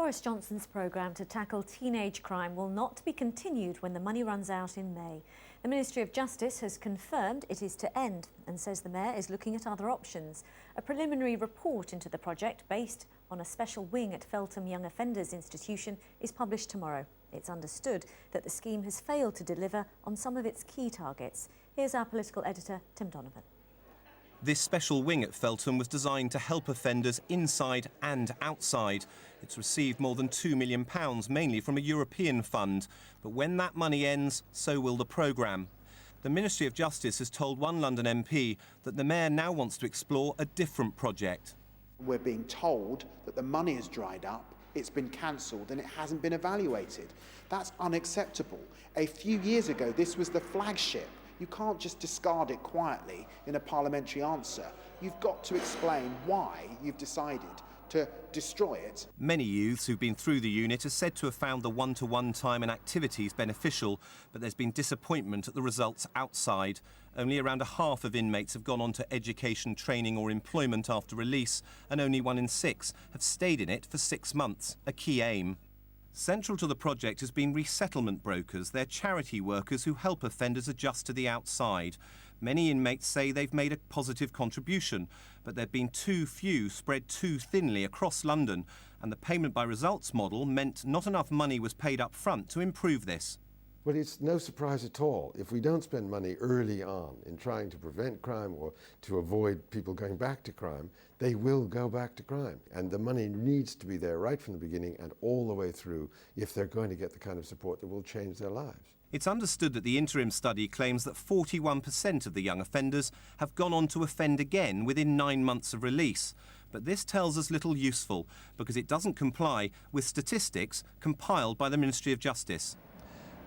Boris Johnson's programme to tackle teenage crime will not be continued when the money runs out in May. The Ministry of Justice has confirmed it is to end and says the Mayor is looking at other options. A preliminary report into the project, based on a special wing at Feltham Young Offenders Institution, is published tomorrow. It's understood that the scheme has failed to deliver on some of its key targets. Here's our political editor, Tim Donovan. This special wing at Feltham was designed to help offenders inside and outside. It's received more than £2 million, mainly from a European fund. But when that money ends, so will the programme. The Ministry of Justice has told one London MP that the Mayor now wants to explore a different project. We're being told that the money has dried up, it's been cancelled and it hasn't been evaluated. That's unacceptable. A few years ago, this was the flagship. You can't just discard it quietly in a parliamentary answer. You've got to explain why you've decided to destroy it. Many youths who've been through the unit are said to have found the one-to-one time and activities beneficial, but there's been disappointment at the results outside. Only around a half of inmates have gone on to education, training or employment after release, and only 1 in 6 have stayed in it for 6 months, a key aim. Central to the project has been resettlement brokers. They're charity workers who help offenders adjust to the outside. Many inmates say they've made a positive contribution, but there've been too few spread too thinly across London, and the payment by results model meant not enough money was paid up front to improve this. Well, it's no surprise at all. If we don't spend money early on in trying to prevent crime or to avoid people going back to crime, they will go back to crime. And the money needs to be there right from the beginning and all the way through if they're going to get the kind of support that will change their lives. It's understood that the interim study claims that 41% of the young offenders have gone on to offend again within 9 months of release. But this tells us little useful because it doesn't comply with statistics compiled by the Ministry of Justice.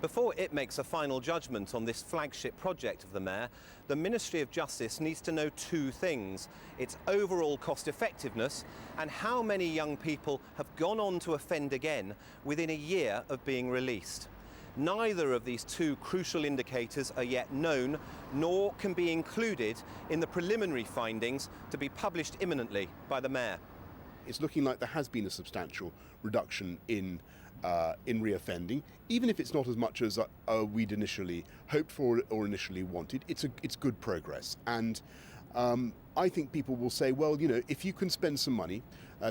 Before it makes a final judgment on this flagship project of the Mayor, the Ministry of Justice needs to know 2 things: its overall cost effectiveness and how many young people have gone on to offend again within a year of being released. Neither of these 2 crucial indicators are yet known, nor can be included in the preliminary findings to be published imminently by the Mayor. It's looking like there has been a substantial reduction in reoffending, even if it's not as much as we'd initially hoped for or initially wanted. It's good progress, and I think people will say, well, you know, if you can spend some money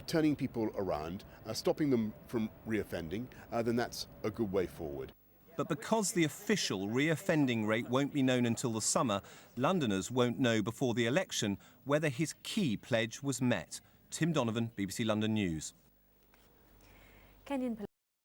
turning people around, stopping them from reoffending, then that's a good way forward. But because the official reoffending rate won't be known until the summer, Londoners won't know before the election whether his key pledge was met. Tim Donovan, BBC London News. Kenyan